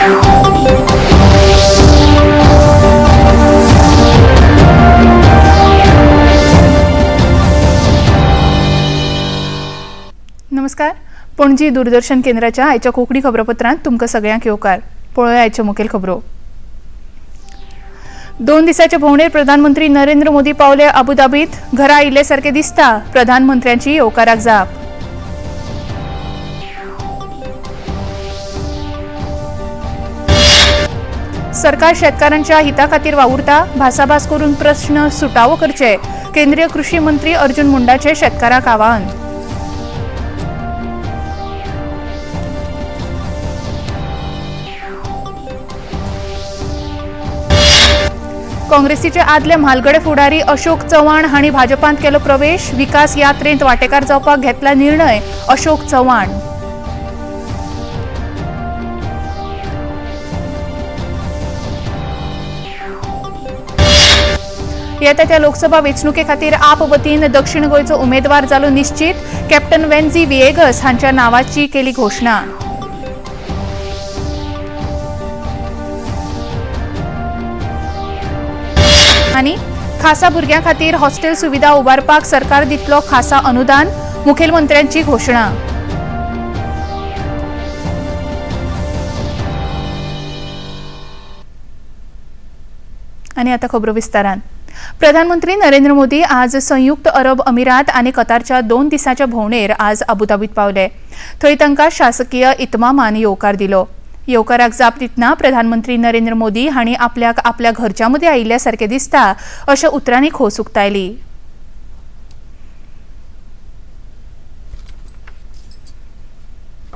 नमस्कार. पणजी दूरदर्शन केंद्राच्या आयच्या कोंकणी खबरापत्रांत तुमकां सगळ्यांक येवकार. पळोवया आयच्यो मुखेल खबरो. 2 दिसांचे भोंवडेर प्रधानमंत्री नरेंद्र मोदी पावले अबुधाबीत. घरा आयिल्ले सारखे दिसता. प्रधानमंत्र्यांची येवकाराक जाप. सरकार शेतकारांच्या हिता खातीर वावुरता. भासाभास करून प्रश्न सुटावो करचे. केंद्रीय कृषी मंत्री अर्जुन मुंडाचे शेतकारांक आवाहन. काँग्रेसीचे आदले म्हालगडे फुडारी अशोक चव्हाण हांणी भाजपांत केलो प्रवेश. विकास यात्रेंत वांटेकार जावपाक घेतला निर्णय. अशोक चव्हाण. येता त्या लोकसभा वेंचणुके खातीर आप वतीन दक्षिण गोंयचो उमेदवार जालो निश्चित. कॅप्टन वेन्झी विएगस हांच्या नांवाची केली घोशणा. आनी खासा भुरग्यां खातीर हॉस्टेल सुविधा उबारपाक सरकार दितलो खासा अनुदान. मुखेलमंत्र्यांची घोशणा. आनी आता खबरो विस्तारान. प्रधानमंत्री नरेंद्र मोदी आज संयुक्त अरब अमिरात आनी कतारच्या 2 दिसांच्या भोंवडेर आज अबुधाबीत पावले. थंय तांकां शासकीय इतमामान येवकार दिलो. येवकाराक जाप दितना प्रधानमंत्री नरेंद्र मोदी हांणी आपल्याक आपल्या घरच्या मदीं आयिल्ल्या सारखे दिसता अशा उतरांनी खोस उक्तायली.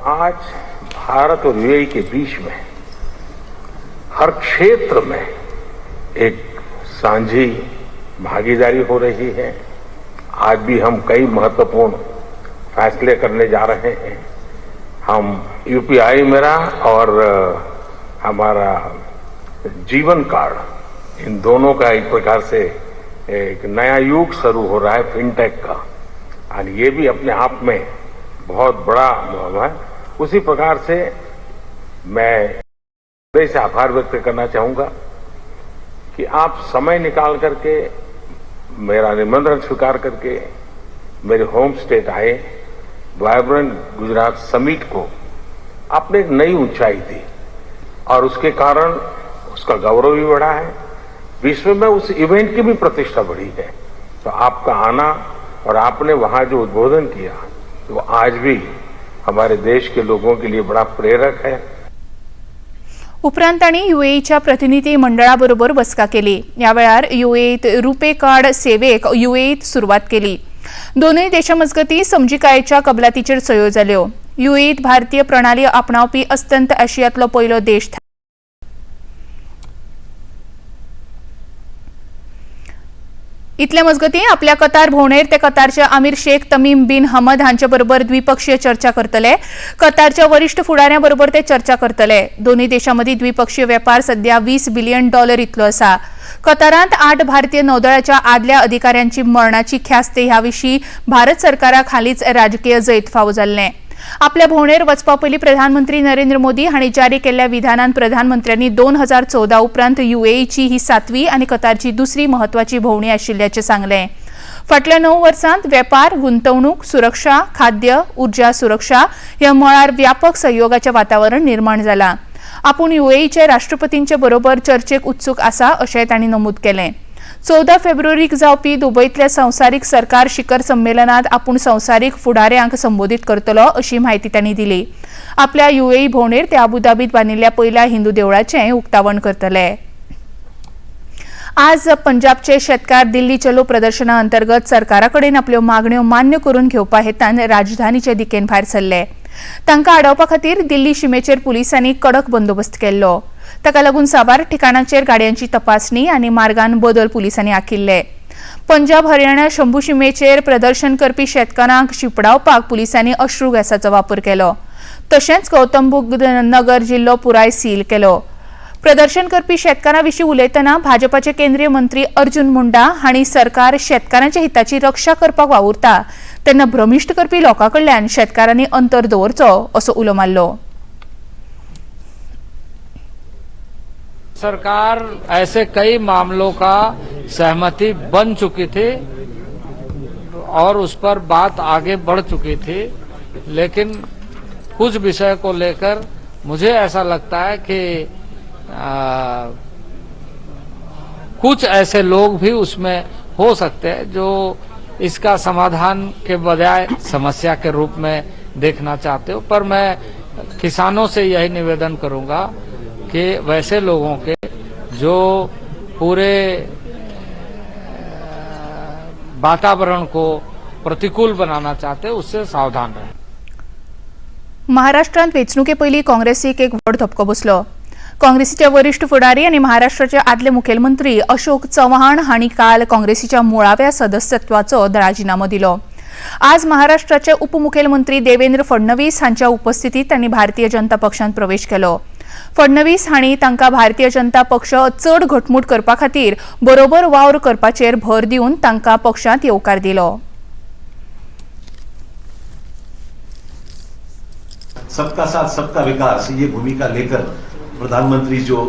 आज भारत और यूएई के बीच में हर क्षेत्र में एक सांझी भागीदारी हो रही है. आज भी हम कई महत्वपूर्ण फैसले करने जा रहे हैं. हम यूपीआई मेरा और हमारा जीवन कार्ड, इन दोनों का एक प्रकार से एक नया युग शुरू हो रहा है फिनटेक का, और ये भी अपने आप में बहुत बड़ा मुहिम है. उसी प्रकार से मैं हृदय से आभार व्यक्त करना चाहूँगा कि आप समय निकाल करके मेरा निमंत्रण स्वीकार करके मेरे होम स्टेट आए. वाइब्रेंट गुजरात समिट को आपने एक नई ऊंचाई दी और उसके कारण उसका गौरव भी बढ़ा है. विश्व में उस इवेंट की भी प्रतिष्ठा बढ़ी है. तो आपका आना और आपने वहां जो उद्बोधन किया वो आज भी हमारे देश के लोगों के लिए बड़ा प्रेरक है. उपरांत तांणी यूएईच्या प्रतिनिधी मंडळाबरोबर बसका केली. या वेळार यूएईत रुपे कार्ड सेवेक यूएईत सुरवात केली. दोनूय देशामजगती समजिकायेच्या कबलातीचेर सयो जाल्यो. यूएईत भारतीय प्रणाली आपणावपी अस्तंत आशियातलो पयलो देश. इतले मजगती आपल्या कतार भोंवडेर ते कतारचे आमीर शेख तमीम बिन हमद हांचे बरोबर द्विपक्षीय चर्चा करतले. कतारच्या वरिष्ठ फुडाऱ्यां बरोबर ते चर्चा करतले. दोन्ही देशांमदी द्विपक्षीय वेपार सध्या $20 बिलियन इतलो आसा. कतारांत 8 भारतीय नौदळाच्या आदल्या अधिकाऱ्यांची मरणाची ख्यास्त ह्या विशीं भारत सरकाराक हालींच राजकीय जैत फावो जाल्ले. आपल्या भोंवडेर वचपा पयलीं प्रधानमंत्री नरेंद्र मोदी हांणी जारी केल्ल्या विधानांत प्रधानमंत्र्यांनी 2014 उपरांत यूएईची ही 7वी आनी कतारची 2री महत्वाची भोंवडी आशिल्ल्याचें सांगलें. फाटल्या 9 वर्सांत वेपार, गुंतवणूक, सुरक्षा, खाद्य, उर्जा सुरक्षा ह्या मळार व्यापक सहयोगाचें वातावरण निर्माण जालां. आपूण यूएईचे राष्ट्रपतींचे बरोबर चर्चेक उत्सूक आसा अशेंय तांणी नमूद केलें. 14 फेब्रुवारीक जावपी दुबयतल्या संवसारीक सरकार शिखर संमेलनात आपूण संवसारीक फुडाऱ्यांक संबोधीत करतलो अशी माहिती तांणी दिली. आपल्या यूएई भोंवडेर ते अबुधाबीत बांदिल्ल्या पयल्या हिंदू देवळाचें उक्तावण करतले. आज पंजाबचे शेतकार दिल्ली चलो प्रदर्शना अंतर्गत सरकाराकडेन आपल्यो मागण्यो मान्य करून घेवपा हेतान राजधानीचे दिकेन भायर सरले. तांकां आडावपा खातीर दिल्ली शिमेचेर पुलिसांनी कडक बंदोबस्त केल्लो. ताका लागून साबार ठिकाणांचेर गाडयांची तपासणी आनी मार्गान बदल पुलिसांनी आंखिल्ले. पंजाब हरियाणा शंभू शिमेचेर प्रदर्शन करपी शेतकारांक शिपडावपाक पुलिसांनी अश्रू गॅसाचो वापर केलो. तशेंच गौतम बुद्ध नगर जिल्लो पुराय सील केलो. प्रदर्शन करपी शेतकारां विशीं उलयतना भाजपाचे केंद्रीय मंत्री अर्जुन मुंडा हांणी सरकार शेतकारांच्या हिताची रक्षा करपाक वावुरता तेन्ना भ्रमिश्ट करपी लोकांकडल्यान शेतकारांनी अंतर दवरचो असो उलो मारलो. सरकार ऐसे कई मामलों का सहमति बन चुकी थी और उस पर बात आगे बढ़ चुकी थी, लेकिन कुछ विषय को लेकर मुझे ऐसा लगता है कि कुछ ऐसे लोग भी उसमें हो सकते हैं जो इसका समाधान के बजाय समस्या के रूप में देखना चाहते हो। पर मैं किसानों से यही निवेदन करूंगा कि वैसे लोगों के जो पूरे वातावरण को प्रतिकूल बनाना चाहते हैं उससे सावधान रहें। महाराष्ट्रात वेंचणुके पयलीं काँग्रेसीक एक व्हड धपको बसलो। काँग्रेसीचे वरिष्ठ फुडारी आनी महाराष्ट्राचे आदले मुखेलमंत्री अशोक चव्हाण हांणी काल काँग्रेसीच्या मुळाव्या सदस्यत्वाचो राजीनामो दिलो। आज महाराष्ट्राचे उपमुखेलमंत्री देवेंद्र फडणवीस हांच्या उपस्थितीत तांणी भारतीय जनता पक्षांत प्रवेश केलो। फडणवीस हांणी तांकां भारतीय जनता पक्ष चड घटमूट करपा खातीर बरोबर वावर करपाचेर भर दिवन तांकां पक्षांत येवकार दिलो। सबका साथ सबका विकास ये भूमिका लेकर प्रधानमंत्री जो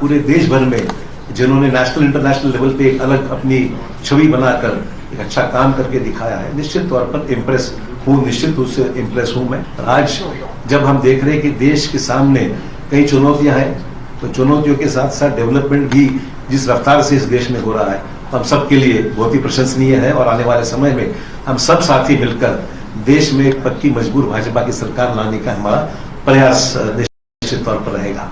पूरे देश भर में जिन्होंने नेशनल इंटरनेशनल लेवल पे एक अलग अपनी छवि बनाकर एक अच्छा काम करके दिखाया है, निश्चित तौर पर इम्प्रेस हूँ, निश्चित रूप से इम्प्रेस हूँ मैं। आज जब हम देख रहे हैं कि देश के सामने कई चुनौतियां हैं, तो चुनौतियों के साथ साथ डेवलपमेंट भी जिस रफ्तार से इस देश में हो रहा है हम सबके लिए बहुत ही प्रशंसनीय है। और आने वाले समय में हम सब साथी मिलकर देश में एक पक्की मजबूर भाजपा की सरकार लाने का हमारा प्रयास निश्चित तौर पर रहेगा।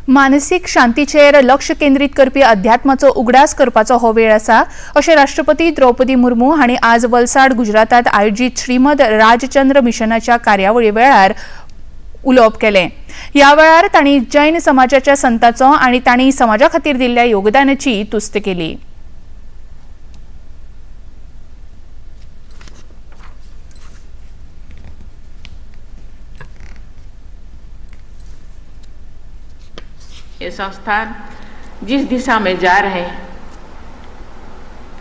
मानसीक शांतीचेर लक्ष केंद्रीत करपी अध्यात्माचो उगडास करपाचो हो वेळ आसा अशें राष्ट्रपती द्रौपदी मुर्मू हांणी आज वलसाड गुजरातात आयोजीत श्रीमद राजचंद्र मिशनाच्या कार्यावळी वेळार उलोवप केलें। ह्या वेळार तांणी जैन समाजाच्या संतांचो आनी तांणी समाजा खातीर दिल्ल्या योगदानाची तुस्त केली। ये संस्थान जिस दिशा में जा रहे हैं,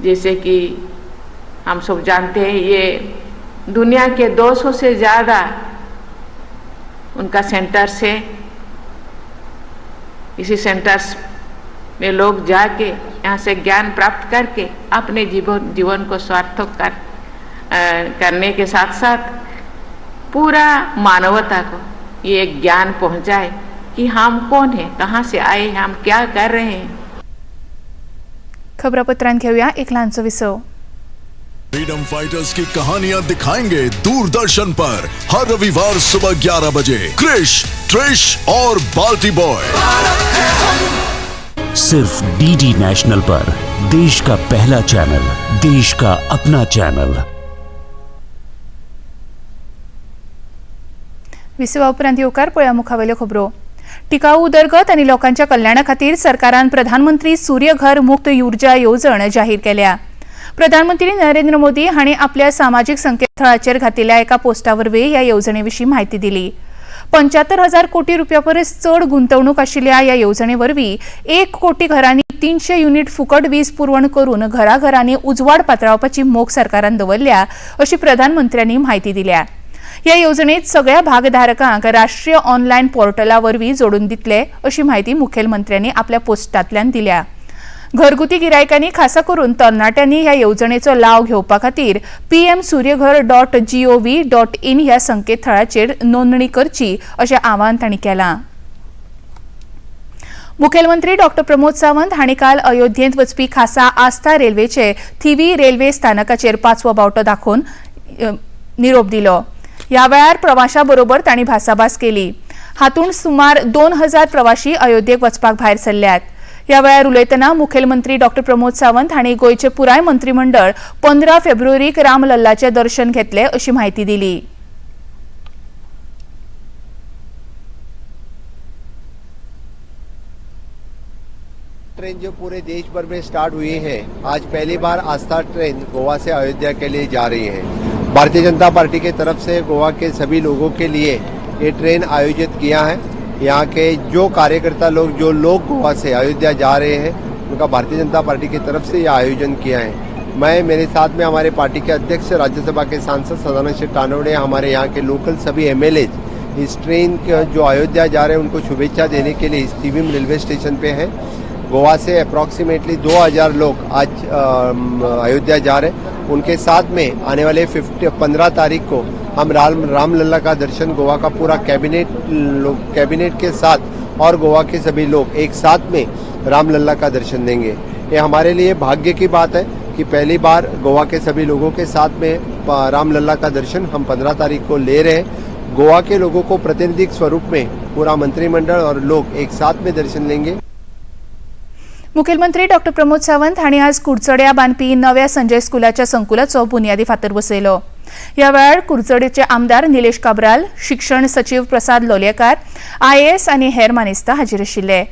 जैसे कि हम सब जानते हैं, ये दुनिया के 200 से ज़्यादा उनका सेंटर्स है। इसी सेंटर्स में लोग जाके यहाँ से ज्ञान प्राप्त करके अपने जीवन को सार्थक करने के साथ साथ पूरा मानवता को ये ज्ञान पहुँचाए कि हम कौन हैं, कहाँ से आए हैं, हम क्या कर रहे हैं। खबरापत्रांत घेऊया एक ल्हानसो विसव। फ्रीडम फाइटर्स की कहानियां दिखाएंगे दूरदर्शन पर हर रविवार सुबह 11 बजे क्रिश, ट्रिश और बाल्टी बॉय। सिर्फ डीडी नेशनल पर, देश का पहला चैनल, देश का अपना चैनल। विसवा उपरांत येवकार पळया मुखावेल्यो खबरो। टिकाऊ उदरगत आनी लोकांच्या कल्याणा खातीर सरकारान प्रधानमंत्री सूर्यघर मुक्त ऊर्जा येवजण जाहीर केल्या। प्रधानमंत्री नरेंद्र मोदी हांणी आपल्या सामाजीक संकेतथळाचेर घातिल्ल्या एका पोस्टा वरवीं ह्या येवजणेविशीं म्हायती दिली। 75,000 कोटी रुपया परस चड गुंतवणूक आशिल्ल्या ह्या येवजणे वरवीं 1 कोटी घरांनी 300 युनिट फुकट वीज पुरवण करून घराघरांनी उजवाड पातळावपाची मोख सरकारान दवरल्या अशी प्रधानमंत्र्यांनी म्हायती दिल्या। ह्या येवजणेत सगळ्या भागधारकांक राष्ट्रीय ऑनलायन पोर्टला वरवीं जोडून दितले अशी म्हायती मुखेलमंत्र्यांनी आपल्या पोस्टांतल्यान दिल्या। घरगुती गिरायकांनी खासा करून तरणाट्यांनी ह्या येवजणेचो लाव घेवपा खातीर pmsuryaghar.gov.in ह्या संकेतथळाचेर नोंदणी करची अशें आवाहन तांणी केलां। मुखेलमंत्री डॉ प्रमोद सावंत हांणी काल अयोध्येंत वचपी खासा आस्था रेल्वेचे थिवी रेल्वे स्थानकाचेर 5वो बावटो दाखोवन निरोप दिलो। ह्या वेळार प्रवाशां बरोबर तांणी भासाभास केली। हातूंत सुमार 2000 प्रवाशी अयोध्येक वचपाक भायर सरल्यात। ह्या वेळार उलयतना मुखेलमंत्री डॉ प्रमोद सावंत हांणी गोंयचे पुराय मंत्रिमंडळ 15 फेब्रुवारीक रामलल्लाचें दर्शन घेतले अशी म्हायती दिली। ट्रेन जो पूरे देश भर में स्टार्ट हुई है, आज पहली बार आस्था ट्रेन गोवा से अयोध्या के लिए जा रही है। भारतीय जनता पार्टी के तरफ से गोवा के सभी लोगों के लिए ये ट्रेन आयोजित किया है। यहाँ के जो कार्यकर्ता लोग, जो लोग गोवा से अयोध्या जा रहे हैं, उनका भारतीय जनता पार्टी की तरफ से यह आयोजन किया है। मैं, मेरे साथ में हमारे पार्टी के अध्यक्ष, राज्यसभा के सांसद सदानंद शेठ तानवड़े, हमारे यहाँ के लोकल सभी MLA इस ट्रेन जो अयोध्या जा रहे हैं उनको शुभेच्छा देने के लिए स्टीविम रेलवे स्टेशन पे हैं। गोवा से अप्रॉक्सीमेटली 2000 लोग आज अयोध्या जा रहे हैं। उनके साथ में आने वाले 15 तारीख को हम रामलला का दर्शन गोवा का पूरा कैबिनेट के साथ और गोवा के सभी लोग एक साथ में रामलला का दर्शन देंगे। ये हमारे लिए भाग्य की बात है कि पहली बार गोवा के सभी लोगों के साथ में रामलला का दर्शन हम 15 तारीख को ले रहे हैं। गोवा के लोगों को प्रतिनिधि स्वरूप में पूरा मंत्रिमंडल और लोग एक साथ में दर्शन लेंगे। मुखेलमंत्री डॉक्टर प्रमोद सावंत हांणी आज कुडचड्या बांदपी नव्या संजय स्कुलाच्या संकुलाचो बुन्यादी फातर बसयलो। ह्या वेळार कुडचडेचे आमदार निलेश काब्राल, शिक्षण सचिव प्रसाद लोलयेकार, IAS आनी हेर मानेस्तां हाजीर आशिल्ले।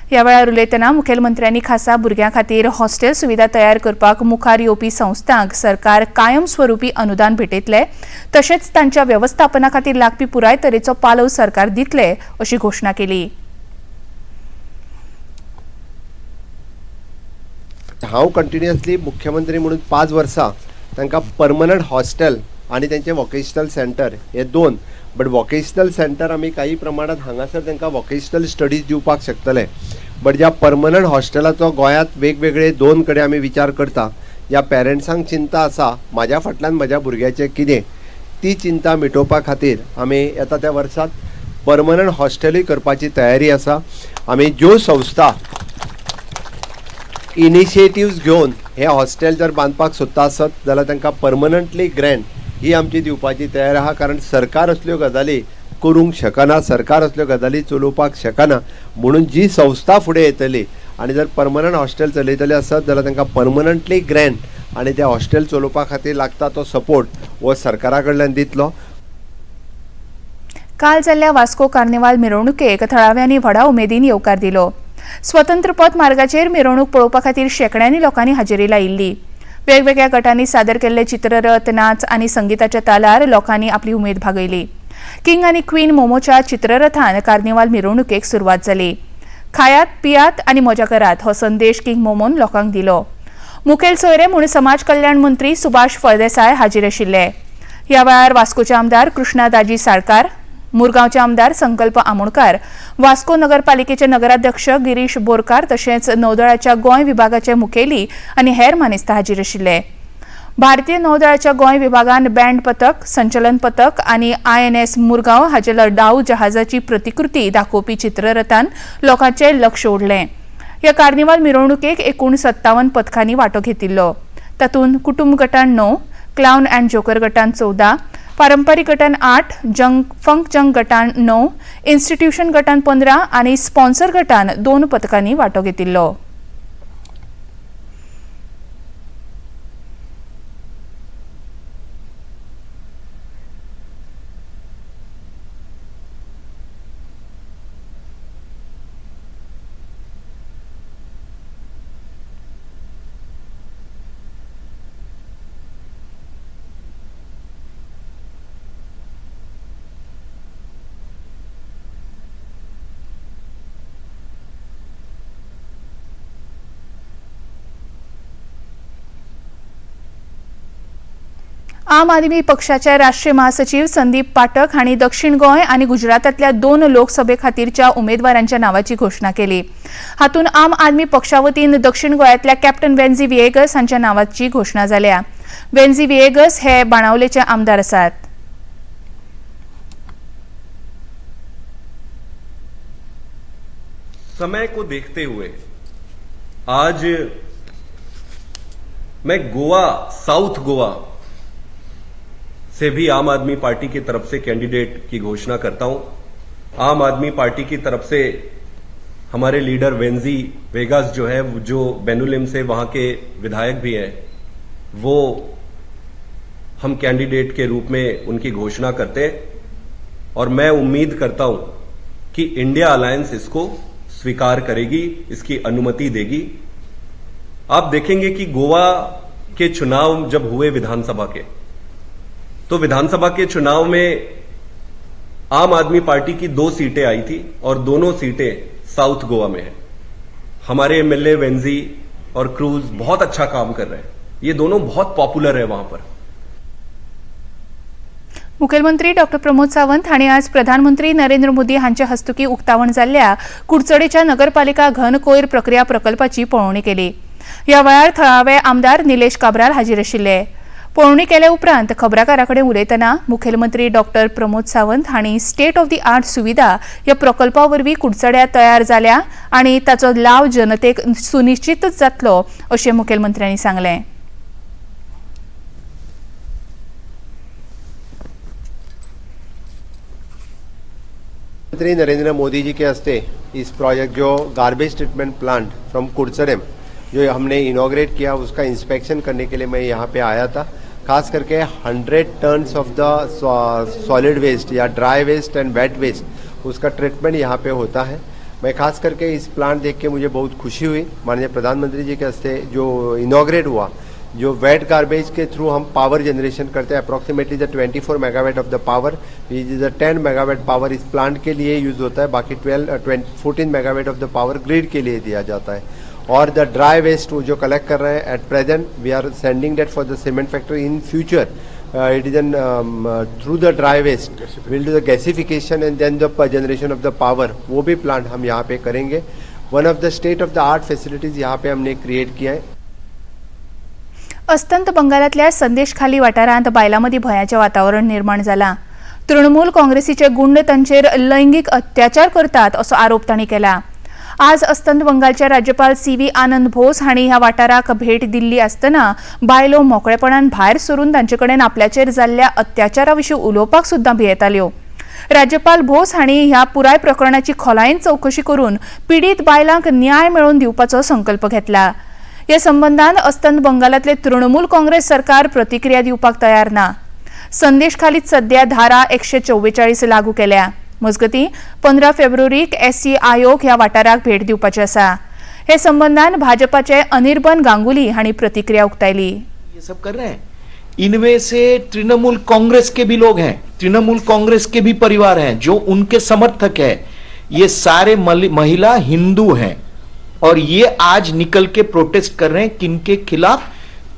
ह्या वेळार उलयतना मुखेलमंत्र्यांनी खासा भुरग्यां खातीर हॉस्टेल सुविधा तयार करपाक मुखार येवपी संस्थांक सरकार कायमस्वरुपी अनुदान भेटयतले, तशेंच तांच्या वेवस्थापना खातीर लागपी पुराय तरेचो पालव सरकार दितले अशी घोशणा केली। हांव कंटिन्युअसली मुख्यमंत्री म्हणून 5 वर्सां तांकां परमनंट हॉस्टेल आनी तेंचे वोकेशनल सेंटर हे 2 बट वोकेशनल सेंटर आमी काही प्रमाणात हांगासर तांकां वोकेशनल स्टडीज दिवपाक शकतले। बट ज्या परमनंट हॉस्टेलाचो गोंयांत वेगवेगळे 2 कडेन आमी विचार करता, ज्या पेरंट्सांक चिंता आसा म्हाज्या फाटल्यान म्हाज्या भुरग्याचें कितें, ती चिंता मिटोवपा खातीर आमी येता त्या वर्सांत परमनंट हॉस्टेलूय करपाची तयारी आसा। आमी ज्यो संस्था इनिशिएटिव्स घेवन हे हॉस्टेल जर बांदपाक सोदता आसत जाल्यार तांकां परमनंटली ग्रँट ही आमची दिवपाची तयार आहा। कारण सरकार असल्यो गजाली करूंक शकना, सरकार असल्यो गजाली चलोवपाक शकना, म्हणून जी संस्था फुडें येतली आनी जर परमनंट हॉस्टेल चलयतले आसत जाल्यार तांकां परमनंटली ग्रँट आनी ते हॉस्टेल चलोवपा खातीर लागता तो सपोर्ट हो सरकारा कडल्यान दितलो। काल जाल्ल्या वास्को कार्निवाल मिरवणुकेक थळाव्यांनी व्हडा उमेदीन येवकार दिलो। स्वतंत्र पथ मार्गाचेर मिरवणूक पळोवपा खातीर शेकड्यांनी लोकांनी हाजेरी लायिल्ली। वेगवेगळ्या गटांनी सादर केल्ले चित्ररथ, नाच आनी संगीताच्या तालार लोकांनी आपली उमेद भागयली। किंग आनी क्वीन मोमोच्या चित्ररथान कार्निवाल मिरवणुकेक सुरवात जाली। खायात, पियात आनी मजा करात हो संदेश किंग मोमोन लोकांक दिलो। मुखेल सोयरे म्हूण समाज कल्याण मंत्री सुभाष फळदेसाय हाजीर आशिल्ले। ह्या वेळार वास्कोचे आमदार कृष्णा दाजी साळकार, मुरगांवचे आमदार संकल्प आमोणकार, वास्को नगरपालिकेचे नगराध्यक्ष गिरीश बोरकार तशेंच नौदळाच्या गोंय विभागाचे मुखेली आनी हेर मानेस्तां हाजीर आशिल्ले। भारतीय नौदळाच्या गोंय विभागान बँड पथक, संचलन पथक आनी INS मुरगांव हाचे लढाऊ जहाजाची प्रतिकृती दाखोवपी चित्ररथान लोकांचे लक्ष ओडलें। ह्या कार्निवाल मिरवणुकेक एकूण 57 पथकांनी वांटो घेतिल्लो। तातूंत कुटुंब गटान 9, क्लाउन अँड जोकर गटान 14, पारंपारीक गटान 8, फंक जंग गटान 9, इन्स्टिट्यूशन गटान 15 आनी स्पॉन्सर गटान 2 पथकांनी वांटो घेतिल्लो। आम आदमी पक्षाचे राष्ट्रीय महासचिव संदीप पाठक हांणी दक्षिण गोंय आनी गुजरातांतल्या 2 लोकसभे खातीरच्या उमेदवारांच्या नांवाची घोशणा केली। हातूंत आम आदमी पक्षा वतीन दक्षिण गोंयांतल्या कॅप्टन वेन्झी विएगस हांच्या नांवाची घोशणा जाल्या। वेन्झी विएगस हे बाणावलेचे आमदार आसात। समय को देखते हुए आज मैं गोवा, साउथ गोवा से भी आम आदमी पार्टी की तरफ से कैंडिडेट की घोषणा करता हूं। आम आदमी पार्टी की तरफ से हमारे लीडर वेन्जी वेगास जो है, जो बेनुलिम से वहां के विधायक भी हैं, वो हम कैंडिडेट के रूप में उनकी घोषणा करते हैं और मैं उम्मीद करता हूं कि इंडिया अलायंस इसको स्वीकार करेगी, इसकी अनुमति देगी। आप देखेंगे कि गोवा के चुनाव जब हुए विधानसभा के, तो विधानसभा के चुनाव में आम आदमी पार्टी की 2 सीटें आई थी और दोनों सीटें साउथ गोवा में है। हमारे MLA वेन्जी और क्रूज बहुत अच्छा काम कर रहे हैं, ये दोनों बहुत पॉपुलर है वहां पर। मुखेलमंत्री डॉ प्रमोद सावंत हांणी आज प्रधानमंत्री नरेंद्र मोदी हांच्या हस्तुकीं उक्तावण जाल्ल्या कुडचडेंच्या नगरपालिका घन कोयर प्रक्रिया प्रकल्पाची पळोवणी केली। ह्या वेळार थळावे आमदार निलेश काब्राल हाजीर आशिल्ले। पळोवणी केल्या उपरांत खबराकारांकडेन उलयतना मुखेलमंत्री डॉ प्रमोद सावंत हांणी स्टेट ऑफ दी आर्ट सुविधा ह्या प्रकल्पा वरवीं कुडचड्या तयार जाल्या आनी ताचो लाव जनतेक सुनिश्चित जातलो अशें मुखेलमंत्र्यांनी सांगलें। प्रधानमंत्री नरेंद्र मोदी जी के हस्ते इस प्रोजेक्ट जो गार्बेज ट्रीटमेंट प्लांट फ्रॉम कुडचडेम जो हमने इनॉग्रेट किया उसका इंस्पेक्शन करने के लिए मैं यहाँ पे आया था। खास करके 100 tons of the solid waste या dry waste and wet waste उसका ट्रीटमेंट यहाँ पे होता है। मैं खास करके इस प्लांट देख के मुझे बहुत खुशी हुई। माननीय प्रधानमंत्री जी के हस्ते जो इनॉग्रेट हुआ, जो वेट गार्बेज के थ्रू हम पावर जनरेशन करते हैं, approximately the 24 megawatt of the power which is the 10 megawatt power इस प्लांट के लिए यूज होता है, बाकी 14 megawatt of the power grid के लिए दिया जाता है। और द ड्राई वेस्ट जो कलेक्ट कर रहे हैं at present we are sending that for the cement factory in future it is an through the dry waste will do the gasification and then the generation of the power, वो भी plant हम यहाँ पे करेंगे। One of the state of the art facilities यहाँ पे हमने create KIA है। अस्तंत बंगालातल्या संदेशखाली वाठारांत बायलांमदीं भयाचें वातावरण निर्माण जालां। तृणमूल काँग्रेसीचे गुंड तांचेर लैंगीक अत्याचार करतात असो आरोप तांणी केला। आज अस्तंत बंगालचे राज्यपाल CV आनंद बोस हांणी ह्या वाठाराक भेट दिल्ली आसतना बायलो मोकळेपणान भायर सरून तांचेकडेन आपल्याचेर जाल्ल्या अत्याचारा विशीं उलोवपाक सुद्दां भियेताल्यो। राज्यपाल बोस हांणी ह्या पुराय प्रकरणाची खोलायेन चवकशी करून पीडित बायलांक न्याय मेळोवन दिवपाचो संकल्प घेतला। ह्या संबंधान अस्तंत बंगालातले तृणमूल काँग्रेस सरकार प्रतिक्रिया दिवपाक तयार ना। संदेशखालीत सध्या धारा 144 लागू केल्या। मजगतीं 15 फेब्रुवारीक SC आयोग ह्या वाठाराक भेट दिवपाचे आसा। हे संबंधान भाजपाचे अनिर्बन गांगुली हांणी प्रतिक्रिया उक्तायली। ये सब कर रहे हैं, इनमें से तृणमूल कांग्रेस के भी लोग हैं, तृणमूल कांग्रेस के भी परिवार हैं जो उनके समर्थक है। ये सारे महिला हिंदू हैं और ये आज निकल के प्रोटेस्ट कर रहे हैं किनके खिलाफ?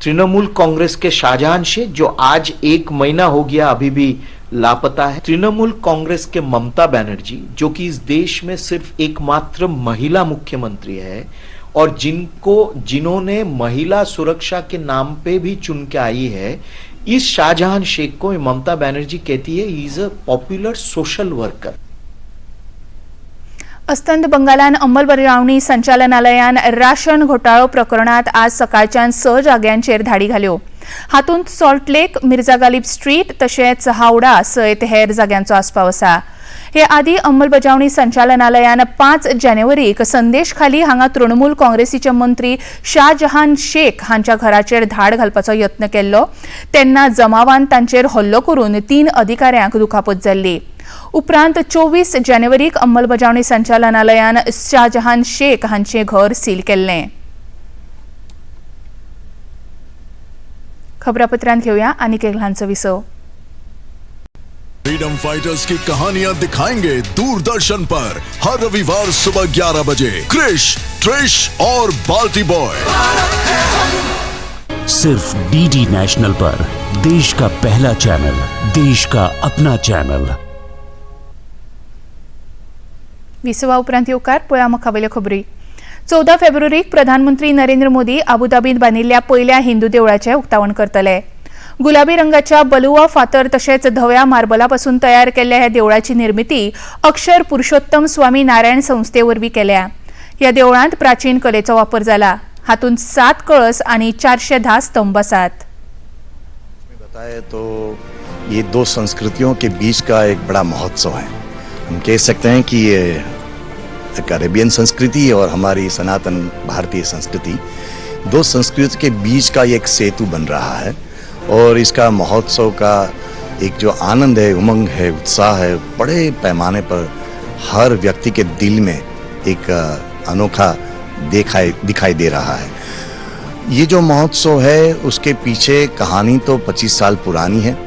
तृणमूल कांग्रेस के शाहजहां शेख जो आज 1 महीना हो गया अभी भी लापता है। तृणमूल कांग्रेस के ममता बनर्जी जो कि इस देश में सिर्फ एकमात्र महिला मुख्यमंत्री है और जिन्होंने महिला सुरक्षा के नाम पे भी चुन के आई है, इस शाहजहां शेख को ममता बनर्जी कहती है he is a popular social worker. अस्तंत बंगालान अंमलबजावणी संचालनालयान राशन घोटाळो प्रकरणात आज सकाळच्यान 6 जाग्यांचेर धाडी घाल्यो। हातूंत सॉल्टलेक, मिर्झा गालिब स्ट्रीट तशेंच हावडा सयत हेर जाग्यांचो आस्पाव आसा। हे आदी अंमलबजावणी संचालनालयान 5 जानेवारीक संदेशखाली हांगा तृणमूल काँग्रेसीचे मंत्री शाहजहान शेख हांच्या घराचेर धाड घालपाचो यत्न केल्लो तेन्ना जमावान तांचेर हल्लो करून 3 अधिकाऱ्यांक दुखापत जाल्ली। उपरांत 24 जानेवारीक अंमलबजावणी संचालनालयान शाहजहान शेख हांचें घर सील केल्लें। खबरापत्रांत घेऊया आनीक एक ल्हानसो विसव। फ्रीडम फाइटर्स की कहानियां दिखाएंगे दूरदर्शन पर हर रविवार सुबह 11 बजे क्रिश, ट्रिश और बाल्टी बॉय। सिर्फ DD नेशनल पर, देश का पहला चैनल, देश का अपना चैनल। विसवा उपरांत येवकार पळया मुखावेल्यो खबरी। 14 फेब्रुवारीक प्रधानमंत्री नरेंद्र मोदी अबुधाबीत बांदिल्ल्या पयल्या हिंदू देवळाचें उक्तावण करतले। गुलाबी रंगाच्या बलुआ फातर तशेंच धव्या मार्बलापासून तयार केल्ल्या ह्या देवळाची निर्मिती अक्षर पुरुषोत्तम स्वामी नारायण संस्थेवरवीं केल्या। ह्या देवळांत प्राचीन कलेचो वापर जाला। हातूंत 7 कळस आणि 410 स्तंभ आसात। बताए तो ये 2 संस्कृतियों के बीच का एक बड़ा महोत्सव है। हम कह सकते हैं कि ये अरेबियन संस्कृति और हमारी सनातन भारतीय संस्कृति, 2 संस्कृति के बीच का एक सेतु बन रहा है और इसका महोत्सव का एक जो आनंद है, उमंग है, उत्साह है, बड़े पैमाने पर हर व्यक्ति के दिल में एक अनोखा दिखाई दे रहा है। ये जो महोत्सव है उसके पीछे कहानी तो 25 साल पुरानी है।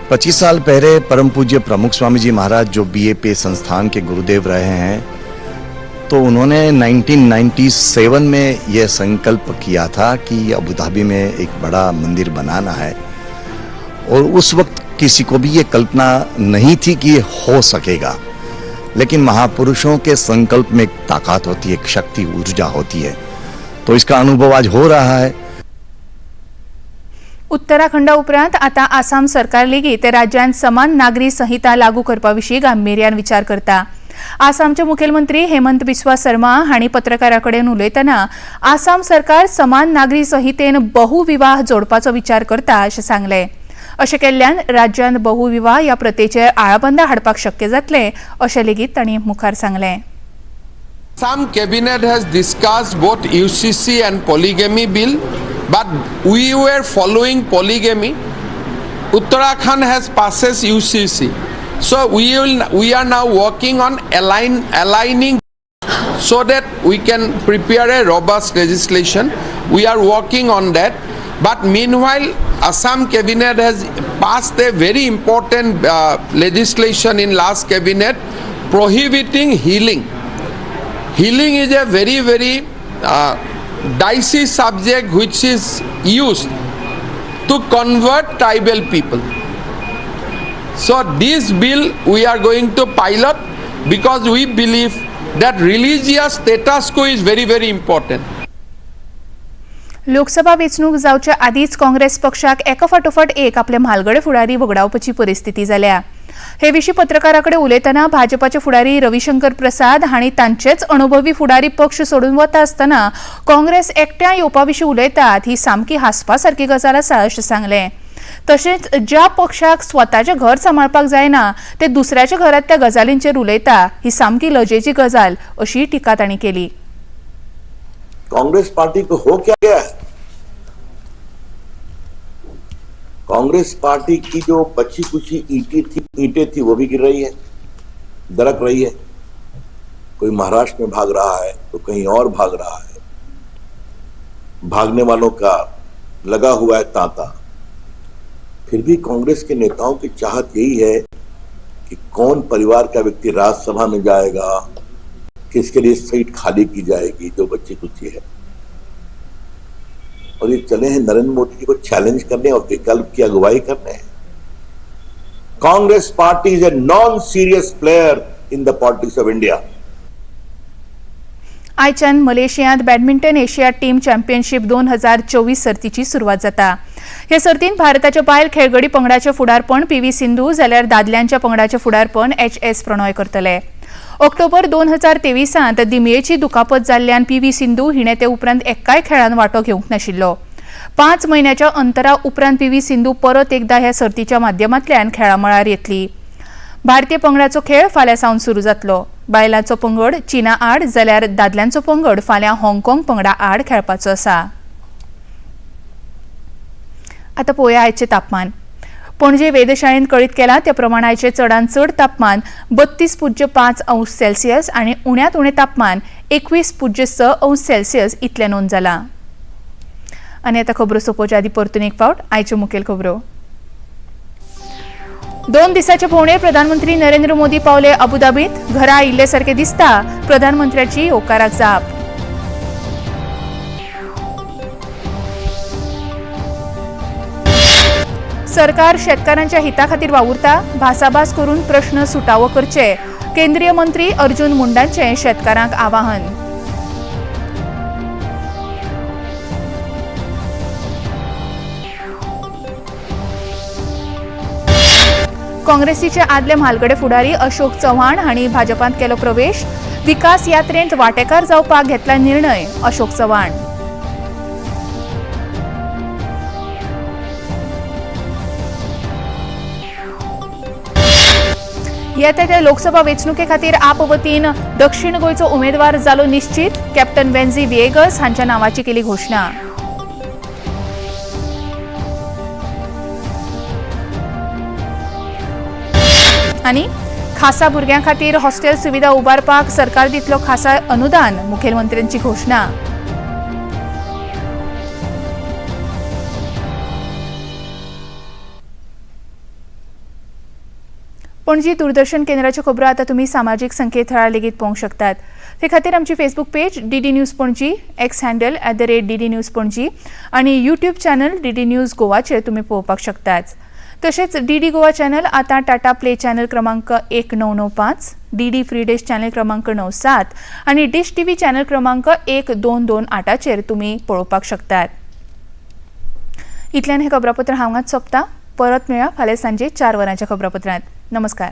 25 साल पहले परम पूज्य प्रमुख स्वामी जी महाराज जो BAP संस्थान के गुरुदेव रहे हैं, तो उन्होंने 1997 में यह संकल्प किया था कि अबुधाबी में एक बड़ा मंदिर बनाना है और उस वक्त किसी को भी ये कल्पना नहीं थी कि ये हो सकेगा, लेकिन महापुरुषों के संकल्प में एक ताकत होती है, एक शक्ति, ऊर्जा होती है, तो इसका अनुभव आज हो रहा है। उत्तराखंडा उपरांत आता आसाम सरकार लेगीत राज्यात समान नागरी संहिता लागू करपाविशीं गांभीर्यान विचार करता। आसामचे मुखेलमंत्री हेमंत बिस्वा शर्मा हांणी पत्रकारांकडेन उलयतना आसाम सरकार समान नागरी संहितेन बहुविवाह जोडपाचो विचार करता अशें सांगलें। अशें केल्ल्यान राज्यांत बहुविवाह ह्या प्रथेचेर आळाबंद हाडपाक शक्य जातलें अशें लेगीत तांणी मुखार सांगलें। Assam cabinet has discussed both UCC and polygamy bill, but we were following polygamy. Uttarakhand has passes UCC, so we are now working on aligning so that we can prepare a robust legislation. We are working on that. But meanwhile, Assam cabinet has passed a very important legislation in last cabinet prohibiting healing. Healing is a very dicey subject which is used to convert tribal people. So this bill we are going to pilot because we believe that religious status quo is very important. Lok Sabha वेंचणूक जावच्या आदींच काँग्रेस पक्षाक एका फाटोफाट एक आपले म्हालगडे फुडारी वगडावपाची परिस्थिती जाल्या। हे विशीं पत्रकारांकडे उलयतना भाजपाचे फुडारी रविशंकर प्रसाद हांणी तांचेच अनुभवी फुडारी पक्ष सोडून वता आसतना काँग्रेस एकट्यान येवपाविशीं उलयतात ही सामकी हांसपा सारकी गजाल आसा अशें सांगलें। तशेंच ज्या पक्षाक स्वताचें घर सांबाळपाक जायना ते दुसऱ्याच्या घरांत त्या गजालींचेर उलयता ही सामकी लजेची गजाल अशी टिका तांणी केली। कांग्रेस पार्टी को हो क्या गया है? कांग्रेस पार्टी की जो बची कुची ईंटें थी वो भी गिर रही है, दरक रही है। कोई महाराष्ट्र में भाग रहा है तो कहीं और भाग रहा है। भागने वालों का लगा हुआ है तांता। फिर भी कांग्रेस के नेताओं की चाहत यही है कि कौन परिवार का व्यक्ति राज्यसभा में जाएगा, किसके लिए सीट खाली की जाएगी, जो बच्ची कुची है। और ये चले हैं नरेंद्र मोदी जी को चैलेंज करने और विकल्प की अगुवाई करने। Congress party is a non serious player in the politics of India. आयच्यान मलेशियांत बॅडमिंटन एशिया टीम चॅम्पियनशीप 2024 सर्तीची सुरवात जाता। ह्या सर्तींत भारताच्या बायल खेळगडी पंगडाचें फुडारपण PV सिंधू जाल्यार दादल्यांच्या पंगडाचें फुडारपण HS प्रणॉय करतले। ऑक्टोबर 2023 दिमयेची दुखापत जाल्ल्यान PV सिंधू हिणे ते उपरांत एकाय खेळांत वांटो घेवंक नाशिल्लो। 5 म्हयन्याच्या अंतरा उपरांत PV सिंधू परत एकदा ह्या सर्तीच्या माध्यमांतल्यान खेळामळार येतली। भारतीय पंगडाचो खेळ फाल्यां सावन सुरू जातलो। बायलांचो पंगड चीना आड जाल्यार दादल्यांचो पंगड फाल्यां हाँगकाँग पंगडा आड खेळपाचो आसा। आतां पळोवया आयचें तापमान। पणजे वेधशाळेन कळीत केला त्या प्रमाण आयचे चडांत चड तापमान 32.5 अंश सेल्सियस आनी उण्यांत उणें तापमान 21.6 अंश सेल्सियस इतलें नोंद जालां। आनी आतां खबरो सोंपोवचे आदीं परतून एक फावट आयच्यो मुखेल खबरो। 2 दिसाचे भोंवडेर प्रधानमंत्री नरेंद्र मोदी पावले अबुधाबीत। घरा आयिल्ले सारखे दिसता प्रधानमंत्र्याची येवकाराक जाप। सरकार शेतकारांच्या हिता खातीर वावुरता, भासाभास करून प्रश्न सुटावो करचे, केंद्रीय मंत्री अर्जुन मुंडांचे शेतकारांक आवाहन। काँग्रेसीचे आदले म्हालगडे फुडारी अशोक चव्हाण हांणी भाजपांत केलो प्रवेश। विकास यात्रेंत वांटेकार जावपाक घेतला निर्णय, अशोक चव्हाण। येता त्या लोकसभा वेंचणुके खातीर आप वतीन दक्षिण गोंयचो उमेदवार जालो निश्चित। कॅप्टन वेन्झी विएगस हांच्या नांवाची केली घोशणा। आनी खासा भुरग्यां खातीर हॉस्टेल सुविधा उबारपाक सरकार दितलो खासा अनुदान, मुखेलमंत्र्यांची घोशणा। पणजी दूरदर्शन केंद्राच्यो खबरो आतां तुमी सामाजीक संकेतथळार लेगीत पळोवंक शकतात। ते खातीर आमची Facebook page DD news Panaji, x handle @DD news Panaji आनी यूट्यूब चॅनल DD न्यूज गोवाचेर तुमी पळोवपाक शकतात। तसेच डीडी गोवा चॅनल आता टाटा प्ले चॅनल क्रमांक 1995, डीडी फ्री डिश चॅनल क्रमांक 97 आणि डिश टीव्ही चॅनल क्रमांक 1228 तुम्ही पळोवपाक शकतात. इतल्यान हे खबरापत्र हांगाच सोंपता. परत मेळया फाल्यां सांजे 4 वरांच्या खबरापत्रांत. नमस्कार.